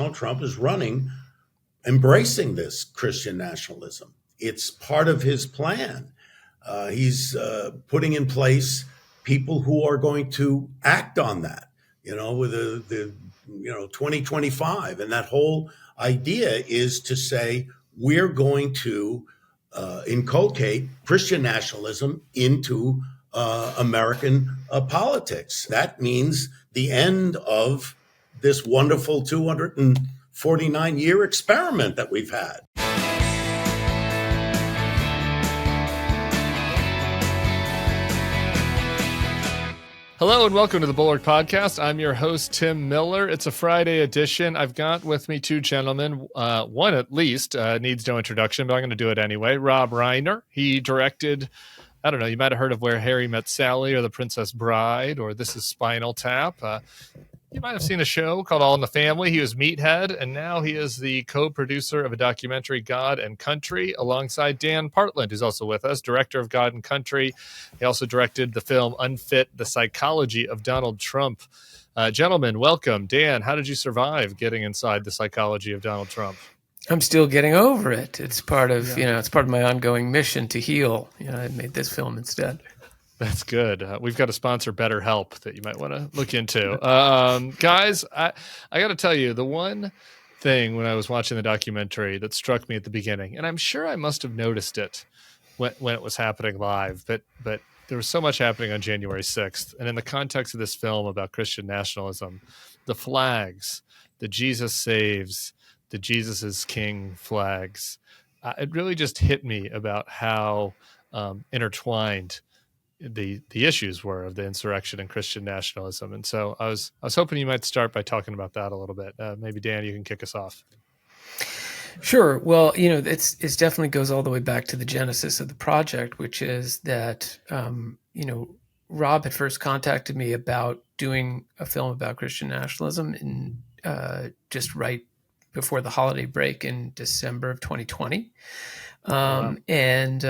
Donald Trump is running, embracing this Christian nationalism. It's part of his plan. He's putting in place people who are going to act on that, with the 2025. And that whole idea is to say, we're going to inculcate Christian nationalism into American politics. That means the end of this wonderful 249-year experiment that we've had. Hello and welcome to the Bulwark Podcast. I'm your host, Tim Miller. It's a Friday edition. I've got with me two gentlemen. One at least needs no introduction, but I'm going to do it anyway. Rob Reiner. He directed, I don't know, you might have heard of Where Harry Met Sally or The Princess Bride or This is Spinal Tap. You might have seen a show called All in the Family. He was Meathead, and now he is the co-producer of a documentary, God and Country, alongside Dan Partland, who's also with us, director of God and Country. He also directed the film Unfit, The Psychology of Donald Trump. Gentlemen, welcome. Dan, how did you survive getting inside the psychology of Donald Trump? I'm still getting over it. It's part of, it's part of my ongoing mission to heal. I made this film instead. That's good. We've got a sponsor, BetterHelp, that you might want to look into. Guys, I got to tell you, the one thing when I was watching the documentary that struck me at the beginning, and I'm sure I must have noticed it when it was happening live, but there was so much happening on January 6th. And in the context of this film about Christian nationalism, the flags, the Jesus saves, the Jesus is King flags, it really just hit me about how intertwined the issues were of the insurrection and Christian nationalism. And so I was hoping you might start by talking about that a little bit. Maybe Dan, you can kick us off. Sure. Well, it's definitely goes all the way back to the genesis of the project, which is that, Rob had first contacted me about doing a film about Christian nationalism in just right before the holiday break in December of 2020. And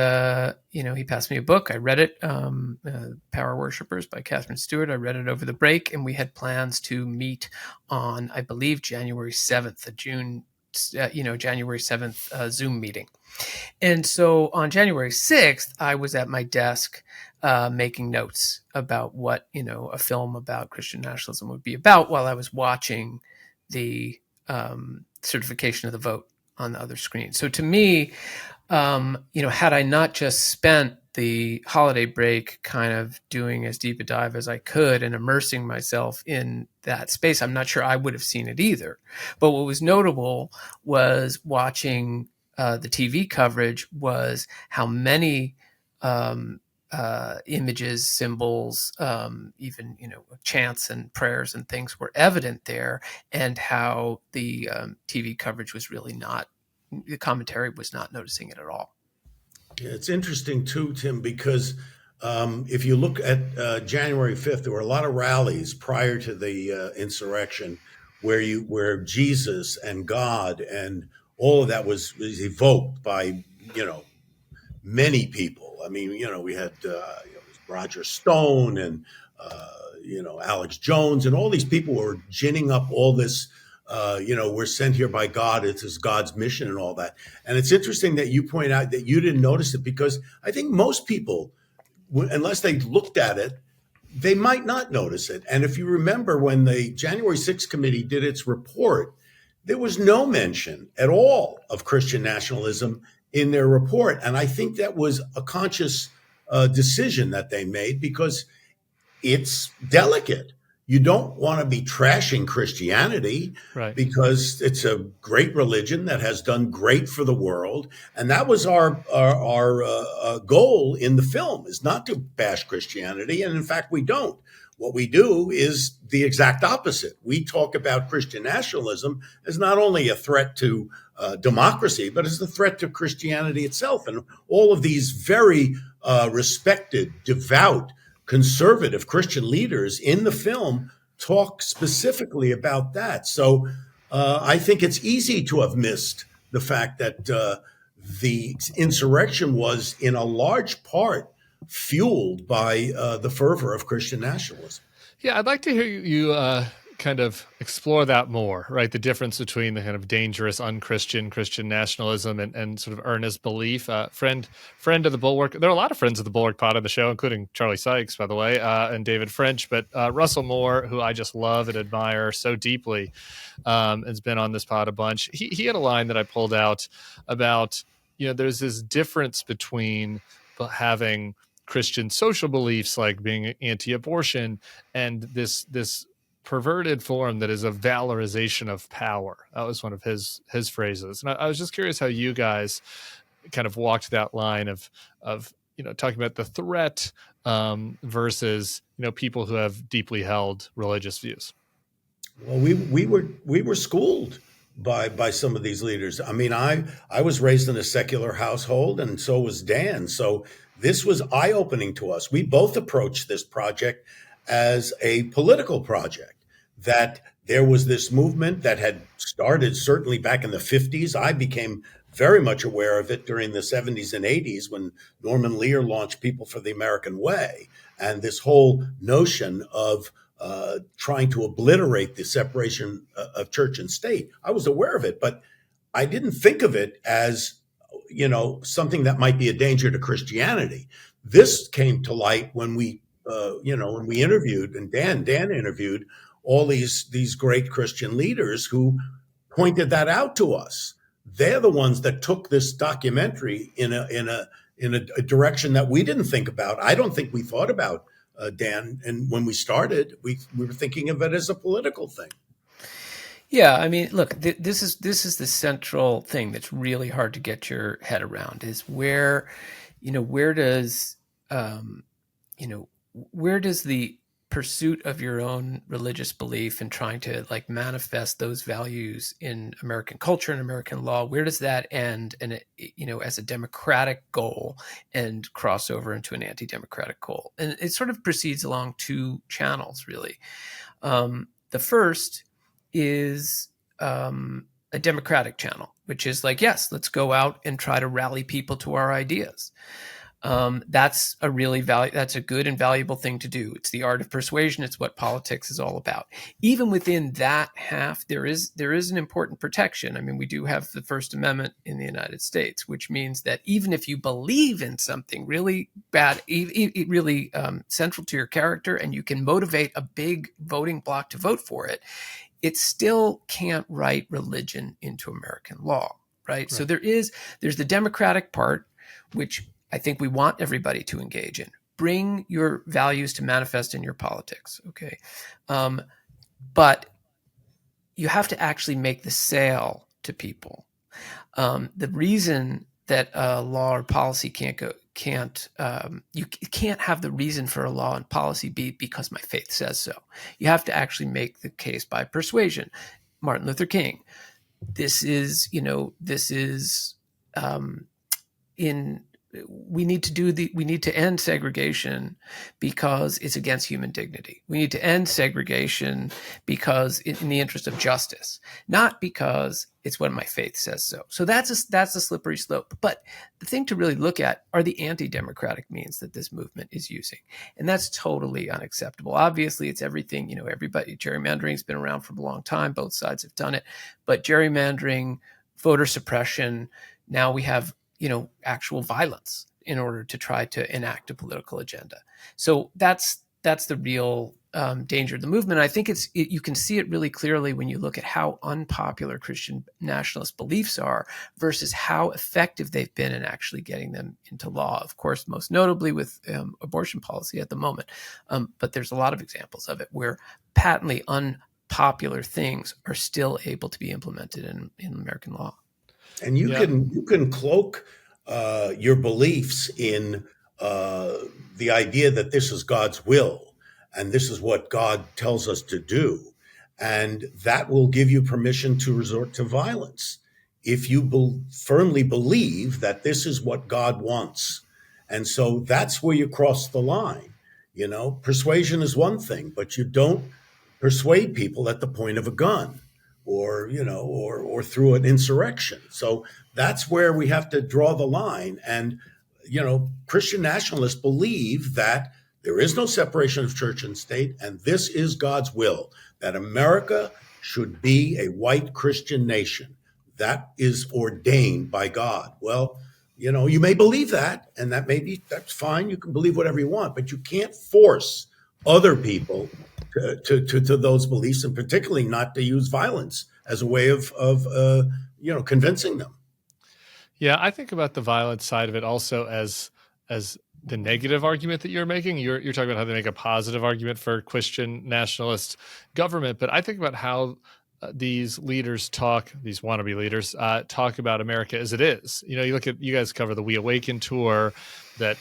he passed me a book. I read it, Power Worshippers by Catherine Stewart. I read it over the break, and we had plans to meet on, I believe, January 7th, January 7th Zoom meeting. And so on January 6th, I was at my desk making notes about what, a film about Christian nationalism would be about while I was watching the certification of the vote on the other screen. So to me, had I not just spent the holiday break kind of doing as deep a dive as I could and immersing myself in that space, I'm not sure I would have seen it either. But what was notable was watching the TV coverage was how many images, symbols, even, chants and prayers and things were evident there, and how the TV coverage was really not, the commentary was not noticing it at all. Yeah, it's interesting too, Tim, because if you look at January 5th, there were a lot of rallies prior to the insurrection where Jesus and God and all of that was evoked by, many people. I mean, we had Roger Stone and, Alex Jones and all these people were ginning up all this, we're sent here by God. It is God's mission and all that. And it's interesting that you point out that you didn't notice it, because I think most people, unless they looked at it, they might not notice it. And if you remember when the January 6th committee did its report, there was no mention at all of Christian nationalism in their report. And I think that was a conscious decision that they made, because it's delicate. You don't want to be trashing Christianity, right, because it's a great religion that has done great for the world. And that was our goal in the film, is not to bash Christianity. And in fact, we don't. What we do is the exact opposite. We talk about Christian nationalism as not only a threat to democracy, but as a threat to Christianity itself. And all of these very respected, devout, conservative Christian leaders in the film talk specifically about that. So I think it's easy to have missed the fact that the insurrection was in a large part fueled by the fervor of Christian nationalism. Yeah, I'd like to hear you kind of explore that more, right? The difference between the kind of dangerous, unchristian Christian nationalism and sort of earnest belief. Friend of the Bulwark. There are a lot of friends of the Bulwark pod on the show, including Charlie Sykes, by the way, and David French. But Russell Moore, who I just love and admire so deeply, has been on this pod a bunch. He had a line that I pulled out about, there's this difference between having Christian social beliefs like being anti-abortion and this perverted form that is a valorization of power. That was one of his phrases. And I was just curious how you guys kind of walked that line of talking about the threat versus people who have deeply held religious views. Well, we were schooled by some of these leaders. I mean, I was raised in a secular household, and so was Dan. So this was eye-opening to us. We both approached this project as a political project, that there was this movement that had started certainly back in the 50s. I became very much aware of it during the 70s and 80s when Norman Lear launched People for the American Way. And this whole notion of trying to obliterate the separation of church and state. I was aware of it, but I didn't think of it as, something that might be a danger to Christianity. This came to light when we interviewed, and Dan interviewed all these great Christian leaders who pointed that out to us. They're the ones that took this documentary in a direction that we didn't think about. I don't think we thought about, Dan. And when we started, we were thinking of it as a political thing. Yeah, I mean, look, this is the central thing that's really hard to get your head around is where does the pursuit of your own religious belief and trying to manifest those values in American culture and American law, where does that end? And as a democratic goal and cross over into an anti-democratic goal? And it sort of proceeds along two channels, really. The first is a democratic channel, which is yes, let's go out and try to rally people to our ideas. That's a good and valuable thing to do. It's the art of persuasion. It's what politics is all about. Even within that half, there is an important protection. I mean, we do have the First Amendment in the United States, which means that even if you believe in something really bad, really central to your character, and you can motivate a big voting bloc to vote for it, it still can't write religion into American law, right? So there's the democratic part, which I think we want everybody to engage in. Bring your values to manifest in your politics, okay? But you have to actually make the sale to people. The reason that a law or policy you can't have the reason for a law and policy be because my faith says so. You have to actually make the case by persuasion. Martin Luther King. We need to end segregation because it's against human dignity. We need to end segregation because in the interest of justice, not because it's what my faith says so. So that's a slippery slope. But the thing to really look at are the anti-democratic means that this movement is using. And that's totally unacceptable. Obviously, it's everything, gerrymandering's been around for a long time. Both sides have done it. But gerrymandering, voter suppression, now we have actual violence in order to try to enact a political agenda. So that's the real danger of the movement. I think you can see it really clearly when you look at how unpopular Christian nationalist beliefs are versus how effective they've been in actually getting them into law. Of course, most notably with abortion policy at the moment. But there's a lot of examples of it where patently unpopular things are still able to be implemented in American law. And you can cloak your beliefs in the idea that this is God's will and this is what God tells us to do. And that will give you permission to resort to violence if you firmly believe that this is what God wants. And so that's where you cross the line. Persuasion is one thing, but you don't persuade people at the point of a gun. Or through an insurrection. So that's where we have to draw the line. And, Christian nationalists believe that There is no separation of church and state, and this is God's will, that America should be a white Christian nation. That is ordained by God. Well, you may believe that, and that's fine. You can believe whatever you want, but you can't force other people to those beliefs, and particularly not to use violence as a way of convincing them. Yeah, I think about the violence side of it also as the negative argument that you're making. You're talking about how they make a positive argument for Christian nationalist government, but I think about how these leaders these wannabe leaders talk about America as it is. You guys cover the We Awaken tour that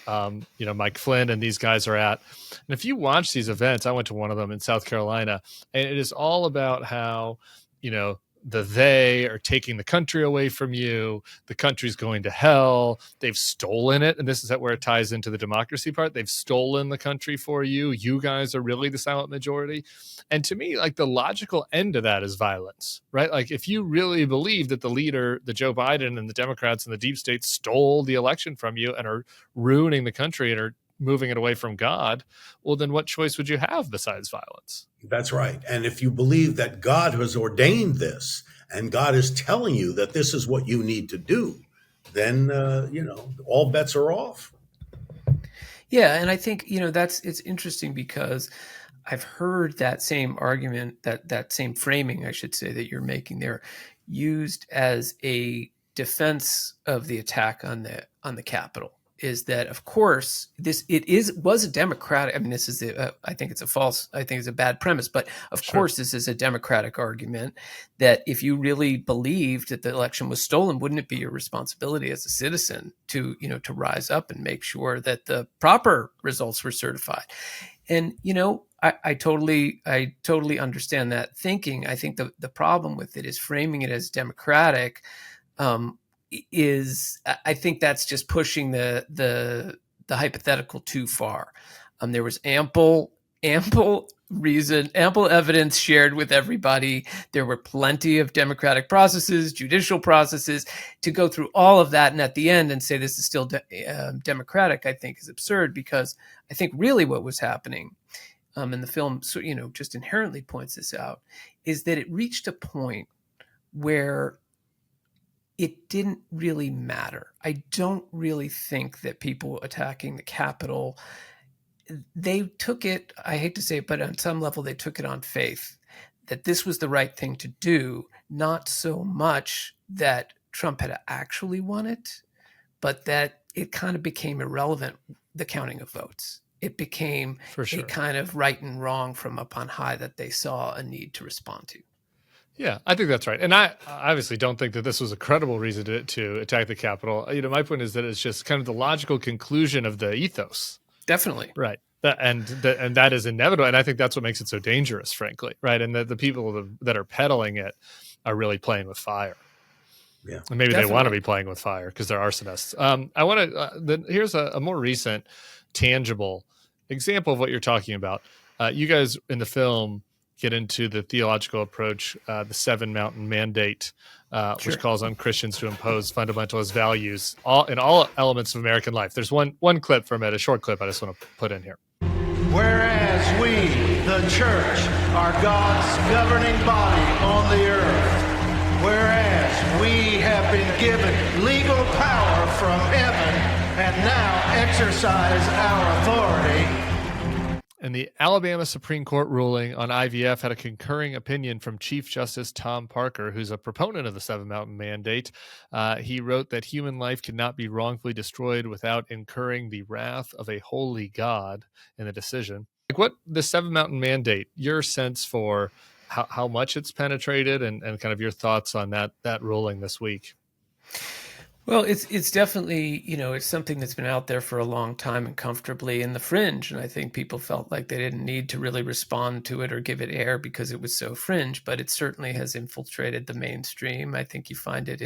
Mike Flynn and these guys are at. And if you watch these events, I went to one of them in South Carolina, and it is all about how, they are taking the country away from you. The country's going to hell. They've stolen it. And this is where it ties into the democracy part. They've stolen the country for you. You guys are really the silent majority. And to me, like, the logical end of that is violence, right? Like, if you really believe that the leader, the Joe Biden and the Democrats and the deep state stole the election from you and are ruining the country and are moving it away from God, well, then what choice would you have besides violence? That's right. And if you believe that God has ordained this and God is telling you that this is what you need to do, then, all bets are off. Yeah. And I think, it's interesting because I've heard that same argument, that same framing, I should say, that you're making there, used as a defense of the attack on the Capitol. Is that, of course, was a democratic. I mean, this is I think it's a bad premise, but of course, this is a democratic argument that if you really believed that the election was stolen, wouldn't it be your responsibility as a citizen to rise up and make sure that the proper results were certified? And I totally understand that thinking. I think the problem with it is framing it as democratic. I think that's just pushing the hypothetical too far. There was ample reason, ample evidence shared with everybody. There were plenty of democratic processes, judicial processes to go through all of that. And at the end and say this is still democratic, I think is absurd, because I think really what was happening, and the film, just inherently points this out, is that it reached a point where it didn't really matter. I don't really think that people attacking the Capitol, they took it, I hate to say it, but on some level they took it on faith that this was the right thing to do, not so much that Trump had actually won it, but that it kind of became irrelevant, the counting of votes. It became a kind of right and wrong from up on high that they saw a need to respond to. Yeah, I think that's right. And I obviously don't think that this was a credible reason to attack the Capitol. My point is that it's just kind of the logical conclusion of the ethos. Definitely. Right. And that is inevitable. And I think that's what makes it so dangerous, frankly. Right. And the people that are peddling it are really playing with fire. Yeah. And maybe they want to be playing with fire because they're arsonists. I want to, here's a more recent, tangible example of what you're talking about. You guys in the film get into the theological approach, the Seven Mountain Mandate, which calls on Christians to impose fundamentalist values in all elements of American life. There's one clip from it, a short clip I just want to put in here. Whereas we, the church, are God's governing body on the earth, whereas we have been given legal power from heaven and now exercise our authority. And the Alabama Supreme Court ruling on IVF had a concurring opinion from Chief Justice Tom Parker, who's a proponent of the Seven Mountain Mandate. He wrote that human life cannot be wrongfully destroyed without incurring the wrath of a holy God in the decision. Like, what the Seven Mountain Mandate, your sense for how much it's penetrated and kind of your thoughts on that ruling this week? Well, it's definitely, it's something that's been out there for a long time and comfortably in the fringe. And I think people felt like they didn't need to really respond to it or give it air because it was so fringe, but it certainly has infiltrated the mainstream. I think you find it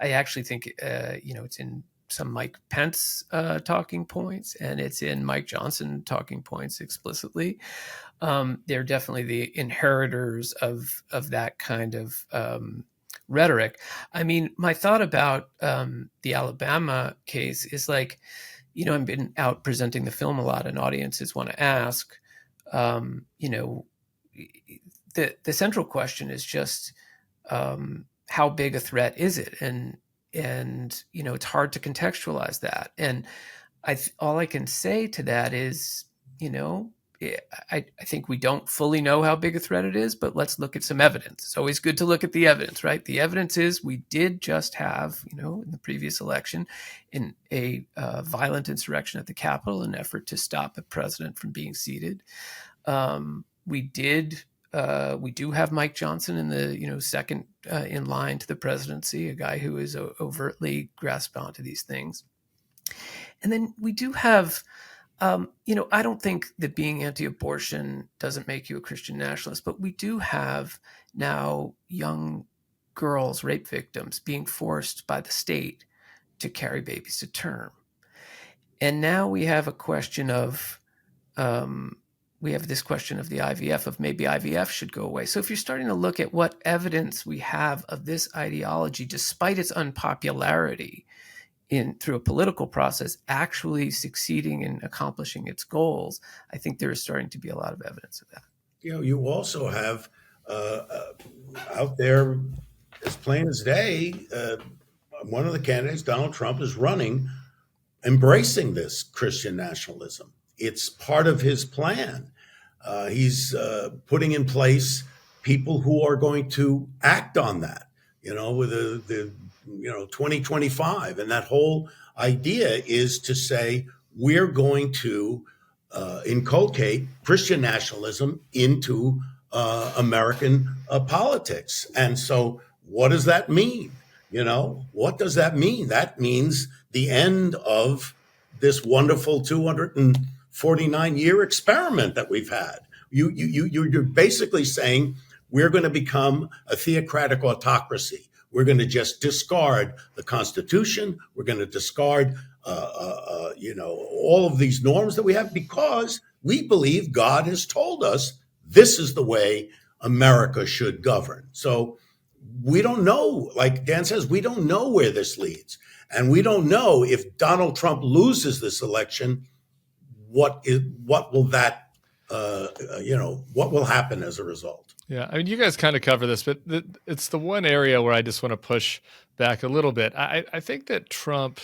I actually think, it's in some Mike Pence talking points, and it's in Mike Johnson talking points explicitly. They're definitely the inheritors of that kind of rhetoric. I mean, my thought about the Alabama case is like, I've been out presenting the film a lot, and audiences want to ask, the central question is just how big a threat is it, and it's hard to contextualize that. And all I can say to that is, I think we don't fully know how big a threat it is, but let's look at some evidence. It's always good to look at the evidence, right? The evidence is we did just have, in the previous election, in a violent insurrection at the Capitol, an effort to stop a president from being seated. We do have Mike Johnson in the, second in line to the presidency, a guy who is overtly grasped onto these things. And then we do have, I don't think that being anti-abortion doesn't make you a Christian nationalist, but we do have now young girls, rape victims, being forced by the state to carry babies to term. And now we have a question of, this question of the IVF, of maybe IVF should go away. So if you're starting to look at what evidence we have of this ideology, despite its unpopularity, through a political process, actually succeeding in accomplishing its goals, I think there is starting to be a lot of evidence of that. You also have out there, as plain as day, one of the candidates, Donald Trump, is running, embracing this Christian nationalism. It's part of his plan. He's putting in place people who are going to act on that, with the 2025. And that whole idea is to say, we're going to inculcate Christian nationalism into American politics. And so what does that mean? What does that mean? That means the end of this wonderful 249-year experiment that we've had. You're basically saying we're going to become a theocratic autocracy. We're going to just discard the Constitution. We're going to discard, all of these norms that we have, because we believe God has told us this is the way America should govern. So we don't know, like Dan says, we don't know where this leads. And we don't know if Donald Trump loses this election, what will happen as a result? Yeah, I mean, you guys kind of cover this, but it's the one area where I just want to push back a little bit. I think that Trump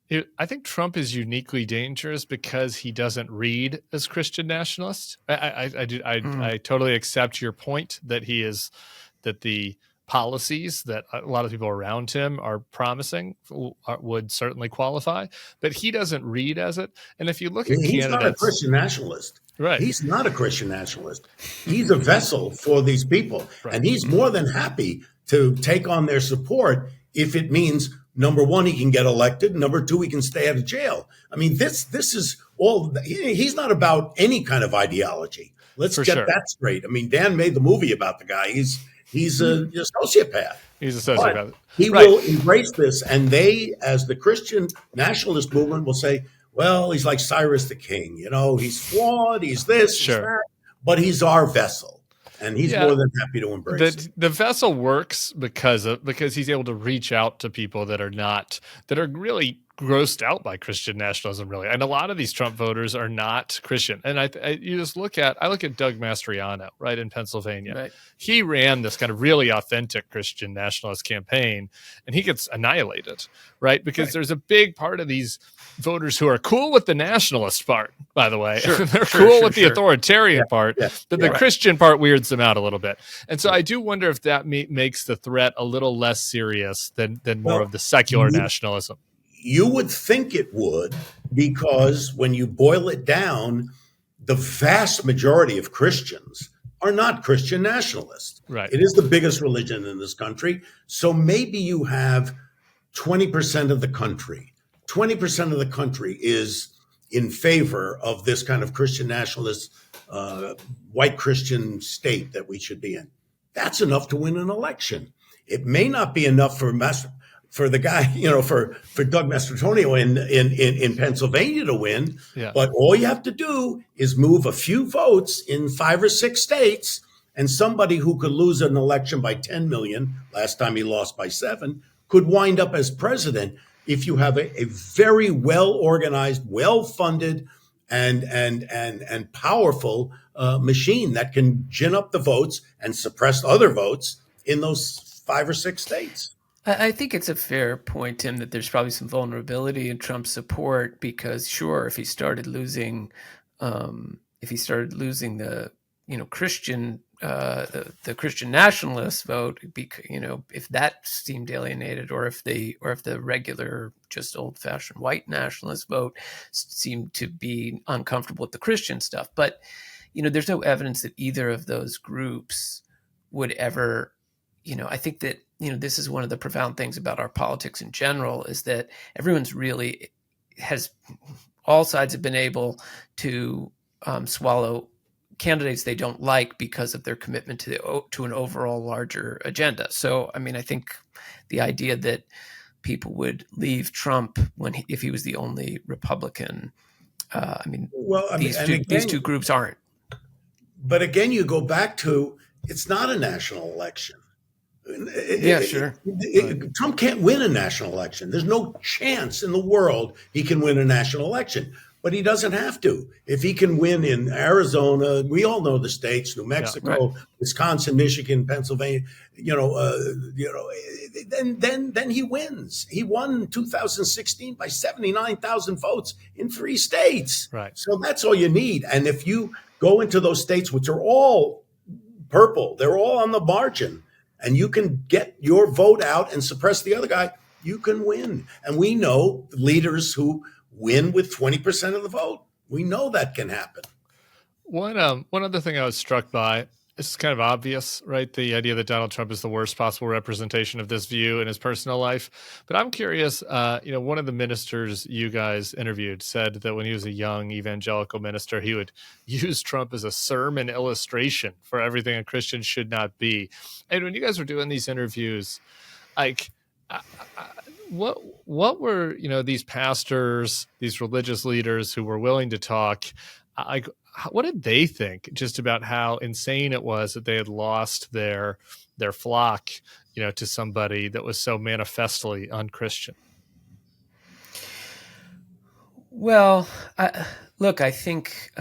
is uniquely dangerous because he doesn't read as Christian nationalist. I totally accept your point that that the policies that a lot of people around him are promising would certainly qualify, but he doesn't read as it. And if you look at he's not a Christian nationalist. Right. He's not a Christian nationalist. He's a vessel for these people. Right. And he's more than happy to take on their support if it means, number one, he can get elected. Number two, he can stay out of jail. I mean, this is all. He's not about any kind of ideology. Let's get that straight. I mean, Dan made the movie about the guy. He's a sociopath. He's a sociopath. But he will embrace this. And they, as the Christian nationalist movement, will say, well, he's like Cyrus the King, he's flawed, he's this, he's that, but he's our vessel, and he's more than happy to embrace it. The vessel works because he's able to reach out to people that are really grossed out by Christian nationalism, really. And a lot of these Trump voters are not Christian. And I look at Doug Mastriano, right, in Pennsylvania. Right. He ran this kind of really authentic Christian nationalist campaign, and he gets annihilated, right? Because there's a big part of these voters who are cool with the nationalist part, by the way. They're cool with the authoritarian part, but the Christian part weirds them out a little bit. And so I do wonder if that makes the threat a little less serious than more of the secular nationalism. You would think it would, because when you boil it down, the vast majority of Christians are not Christian nationalists. Right. It is the biggest religion in this country. So maybe you have 20% of the country. 20% of the country is in favor of this kind of Christian nationalist, white Christian state that we should be in. That's enough to win an election. It may not be enough for the guy, for Doug Mastriano in Pennsylvania to win. Yeah. But all you have to do is move a few votes in 5 or 6 states, and somebody who could lose an election by 10 million, last time he lost by 7, could wind up as president. if you have a very well organized, well funded, and powerful machine that can gin up the votes and suppress other votes in those 5 or 6 states. I think it's a fair point, Tim, that there's probably some vulnerability in Trump's support because, sure, if he started losing the Christian the Christian nationalist vote, if that seemed alienated, or if the regular, just old fashioned white nationalist vote seemed to be uncomfortable with the Christian stuff, but there's no evidence that either of those groups would ever. I think that this is one of the profound things about our politics in general, is that all sides have been able to swallow candidates they don't like because of their commitment to an overall larger agenda. So, I think the idea that people would leave Trump if he was the only Republican, these two groups aren't. But again, you go back to, it's not a national election. Yeah, sure. Trump can't win a national election. There's no chance in the world he can win a national election, but he doesn't have to. If he can win in Arizona, we all know the states, New Mexico, Wisconsin, Michigan, Pennsylvania, then he wins. He won 2016 by 79,000 votes in 3 states. Right. So that's all you need. And if you go into those states, which are all purple, they're all on the margin, and you can get your vote out and suppress the other guy, you can win. And we know leaders who win with 20% of the vote. We know that can happen. One other thing I was struck by, it's kind of obvious, right? The idea that Donald Trump is the worst possible representation of this view in his personal life. But I'm curious, one of the ministers you guys interviewed said that when he was a young evangelical minister, he would use Trump as a sermon illustration for everything a Christian should not be. And when you guys were doing these interviews, what were, these pastors, these religious leaders who were willing to talk, what did they think just about how insane it was that they had lost their flock, to somebody that was so manifestly unchristian? Well, I think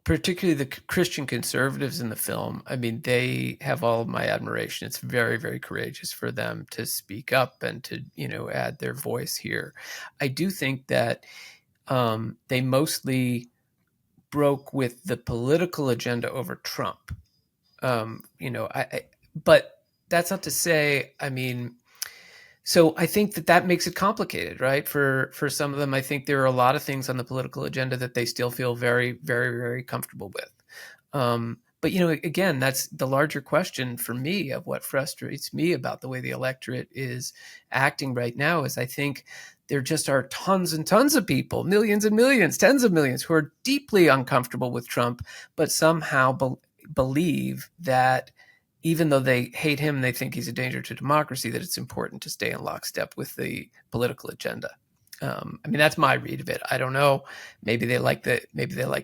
particularly the Christian conservatives in the film, they have all of my admiration. It's very, very courageous for them to speak up and to, add their voice here. I do think that they mostly broke with the political agenda over Trump. But that's not to say, so I think that makes it complicated, right? For some of them, I think there are a lot of things on the political agenda that they still feel very, very, very comfortable with. But, again, that's the larger question for me of what frustrates me about the way the electorate is acting right now is I think there just are tons and tons of people, millions and millions, tens of millions, who are deeply uncomfortable with Trump, but somehow believe that even though they hate him, they think he's a danger to democracy, that it's important to stay in lockstep with the political agenda. That's my read of it. I don't know. Maybe they like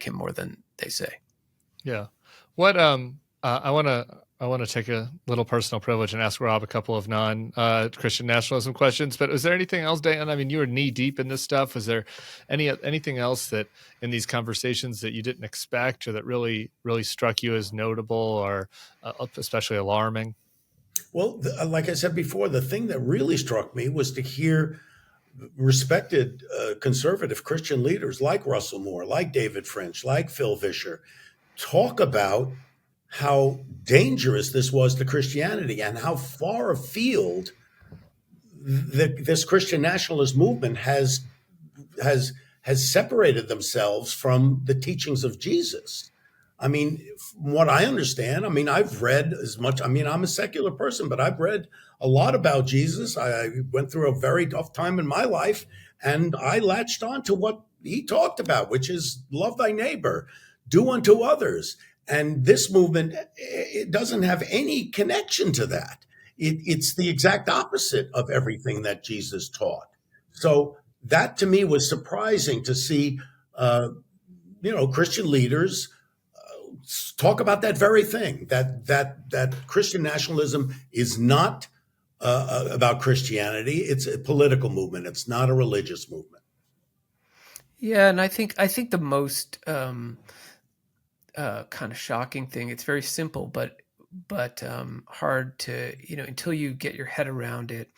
him more than they say. Yeah. What I want to take a little personal privilege and ask Rob a couple of non-Christian nationalism questions. But was there anything else, Dan? You were knee deep in this stuff. Was there anything else that in these conversations that you didn't expect or that really, really struck you as notable or especially alarming? Well, like I said before, the thing that really struck me was to hear respected conservative Christian leaders like Russell Moore, like David French, like Phil Vischer, talk about how dangerous this was to Christianity and how far afield this Christian nationalist movement has separated themselves from the teachings of Jesus. From what I understand, I've read as much. I'm a secular person, but I've read a lot about Jesus. I went through a very tough time in my life, and I latched on to what he talked about, which is love thy neighbor, do unto others. And this movement, it doesn't have any connection to that. It's the exact opposite of everything that Jesus taught. So that to me was surprising to see, Christian leaders talk about that very thing, that Christian nationalism is not about Christianity. It's a political movement. It's not a religious movement. Yeah, and I think the most kind of shocking thing. It's very simple, but hard to, until you get your head around it.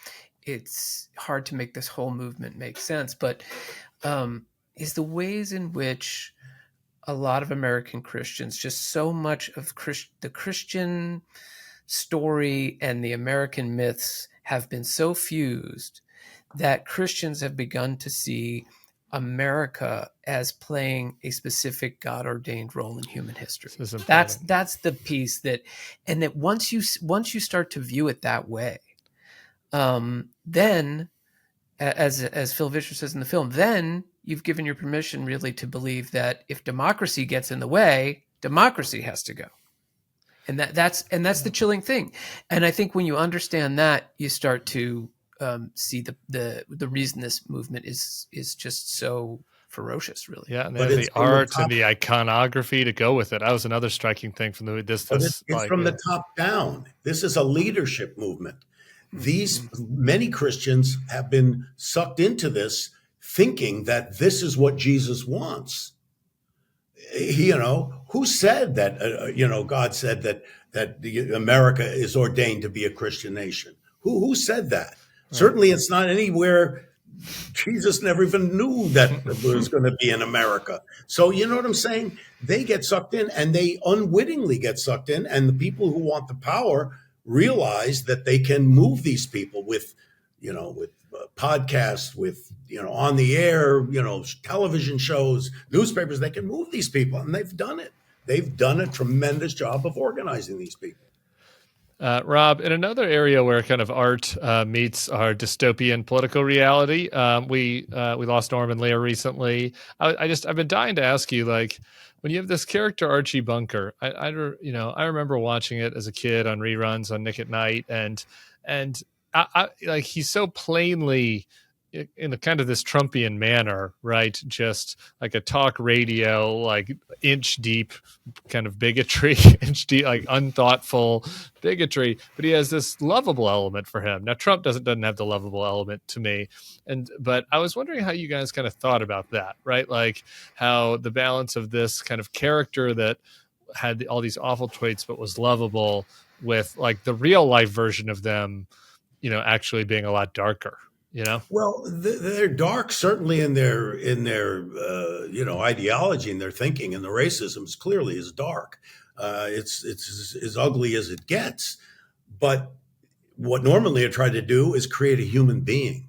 It's hard to make this whole movement make sense. But is the ways in which a lot of American Christians, just so much of the Christian story and the American myths have been so fused that Christians have begun to see America as playing a specific God-ordained role in human history. That's the piece that once you start to view it that way, then as Phil Vischer says in the film, then you've given your permission really to believe that if democracy gets in the way, democracy has to go. And that's the chilling thing. And I think when you understand that, you start to see the reason this movement is just so ferocious, really. Yeah, and the art and the iconography to go with it. That was another striking thing from it's from the top down. This is a leadership movement. Many Christians have been sucked into this, thinking that this is what Jesus wants. Who said that? God said that America is ordained to be a Christian nation. Who said that? Right. Certainly, it's not anywhere. Jesus never even knew that there was going to be in America. So you know what I'm saying? They get sucked in, and they unwittingly get sucked in. And the people who want the power realize that they can move these people with podcasts, with on the air, television shows, newspapers. They can move these people, and they've done it. They've done a tremendous job of organizing these people. Rob, in another area where kind of art meets our dystopian political reality, we lost Norman Lear recently. I've been dying to ask you, like, when you have this character Archie Bunker, I remember watching it as a kid on reruns on Nick at Night, and I like, he's so plainly in a kind of this Trumpian manner, right? Just like a talk radio, like inch deep kind of bigotry, inch deep, like unthoughtful bigotry. But he has this lovable element for him. Now, Trump doesn't have the lovable element to me. But I was wondering how you guys kind of thought about that, right? Like how the balance of this kind of character that had all these awful traits, but was lovable, with like the real life version of them, actually being a lot darker. Well, they're dark, certainly in their ideology and their thinking, and the racism clearly is dark. It's as ugly as it gets. But what Norman Lear tried to do is create a human being,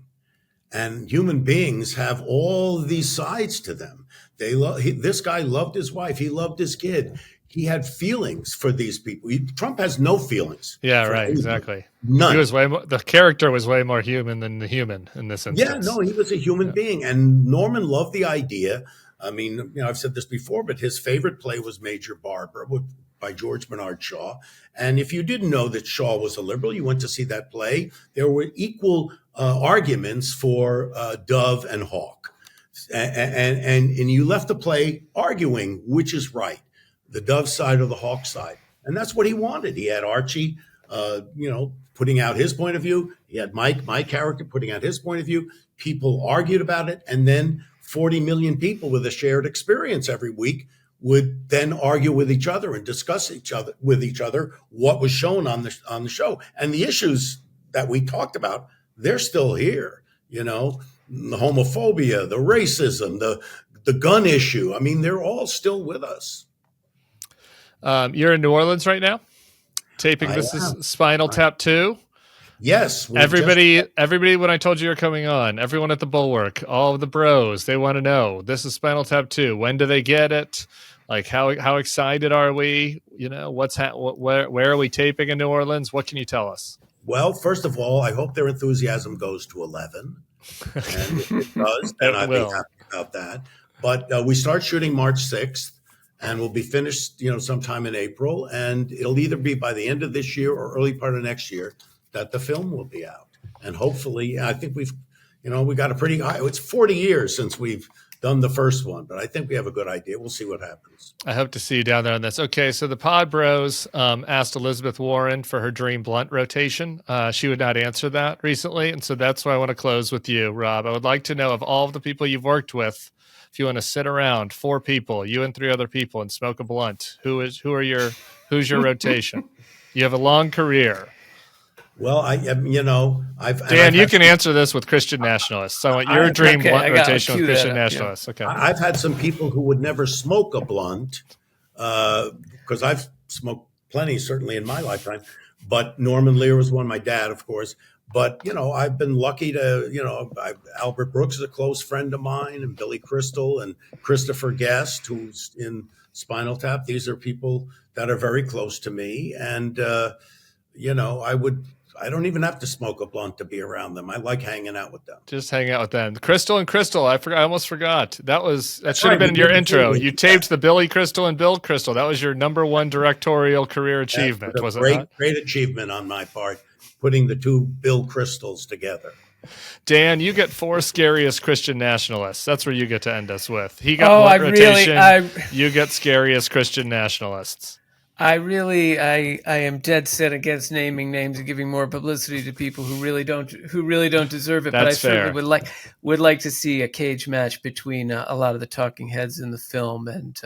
and human beings have all these sides to them. This guy loved his wife. He loved his kid. He had feelings for these people. Trump has no feelings. Yeah, right. Anybody. Exactly. None. He was the character was way more human than the human in this instance. Yeah, no, he was a human being. And Norman loved the idea. I mean, I've said this before, but his favorite play was Major Barbara by George Bernard Shaw. And if you didn't know that Shaw was a liberal, you went to see that play. There were equal arguments for Dove and Hawk. And you left the play arguing which is right, the Dove side or the Hawk side. And that's what he wanted. He had Archie, putting out his point of view. He had Mike, my character, putting out his point of view. People argued about it. And then 40 million people with a shared experience every week would then argue with each other and discuss with each other what was shown on the show. And the issues that we talked about, they're still here. The homophobia, the racism, the gun issue. I mean, they're all still with us. You're in New Orleans right now, taping This is Spinal Tap 2. Yes. Everybody, when I told you you're coming on, everyone at the Bulwark, all of the bros, they want to know, this is Spinal Tap 2. When do they get it? Like, how excited are we? Where are we taping in New Orleans? What can you tell us? Well, first of all, I hope their enthusiasm goes to 11. And if it does, then I'd be happy about that. But we start shooting March 6th. And we'll be finished, sometime in April. And it'll either be by the end of this year or early part of next year that the film will be out. And hopefully, I think we got a pretty high. It's 40 years since we've done the first one, but I think we have a good idea. We'll see what happens. I hope to see you down there on this. Okay, so the Pod Bros asked Elizabeth Warren for her Dream Blunt rotation. She would not answer that recently, and so that's why I want to close with you, Rob. I would like to know, of all of the people you've worked with, if you want to sit around 4 people, you and 3 other people, and smoke a blunt, who's your rotation? You have a long career. Well, Dan, you can answer this with Christian nationalists. So I want your dream blunt rotation with Christian nationalists. Okay. I've had some people who would never smoke a blunt, because I've smoked plenty, certainly in my lifetime. But Norman Lear was one, my dad, of course. But, I've been lucky to, Albert Brooks is a close friend of mine, and Billy Crystal and Christopher Guest, who's in Spinal Tap. These are people that are very close to me. And, I don't even have to smoke a blunt to be around them. I like hanging out with them. Just hang out with them. Crystal and Crystal. I almost forgot. That should have been your intro. You taped the Billy Crystal and Bill Crystal. That was your number 1 directorial career achievement, was it not? Great achievement on my part, putting the 2 Bill Crystals together. Dan, you get 4 scariest Christian nationalists. That's where you get to end us with. He got one rotation. You get scariest Christian nationalists. I am dead set against naming names and giving more publicity to people who really don't deserve it. That's but I fair. certainly would like to see a cage match between a lot of the talking heads in the film and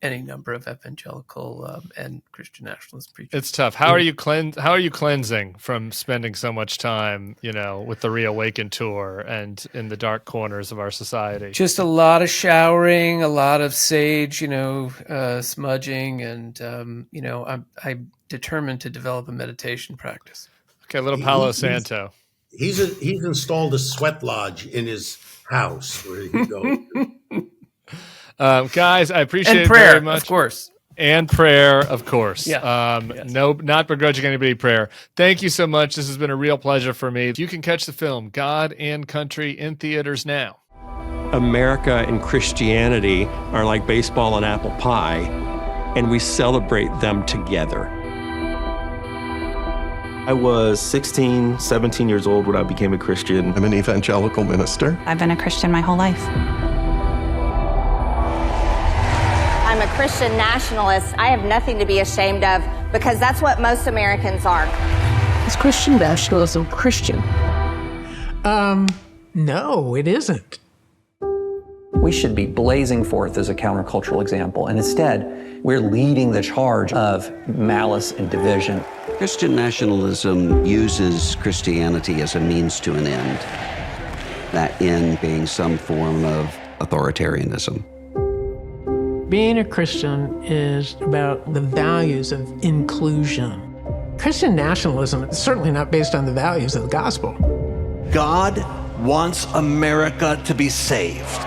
any number of evangelical and Christian nationalist preachers. It's tough. How are you cleansing from spending so much time, with the Reawaken tour and in the dark corners of our society? Just a lot of showering, a lot of sage, smudging, and I'm determined to develop a meditation practice. Okay, a little Palo Santo. He's installed a sweat lodge in his house where he goes. Guys, I appreciate and it prayer, very much. of course. And prayer, of course. Yeah. Yes. No, not begrudging anybody prayer. Thank you so much. This has been a real pleasure for me. You can catch the film God and Country in theaters now. America and Christianity are like baseball and apple pie, and we celebrate them together. I was 16, 17 years old when I became a Christian. I'm an evangelical minister. I've been a Christian my whole life. I'm a Christian nationalist. I have nothing to be ashamed of because that's what most Americans are. Is Christian nationalism Christian? No, it isn't. We should be blazing forth as a countercultural example, and instead, we're leading the charge of malice and division. Christian nationalism uses Christianity as a means to an end, that end being some form of authoritarianism. Being a Christian is about the values of inclusion. Christian nationalism is certainly not based on the values of the gospel. God wants America to be saved.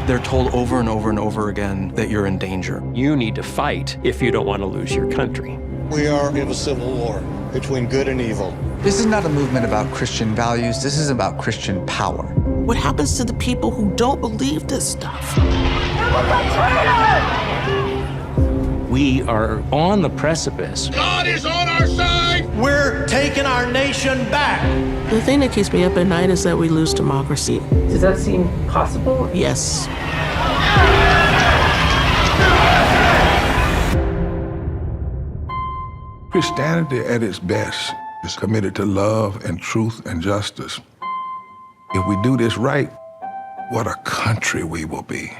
They're told over and over and over again that you're in danger. You need to fight if you don't want to lose your country. We are in a civil war between good and evil. This is not a movement about Christian values. This is about Christian power. What happens to the people who don't believe this stuff? We are on the precipice. God is on our side. We're taking our nation back. The thing that keeps me up at night is that we lose democracy. Does that seem possible? Yes. Christianity at its best is committed to love and truth and justice. If we do this right, what a country we will be.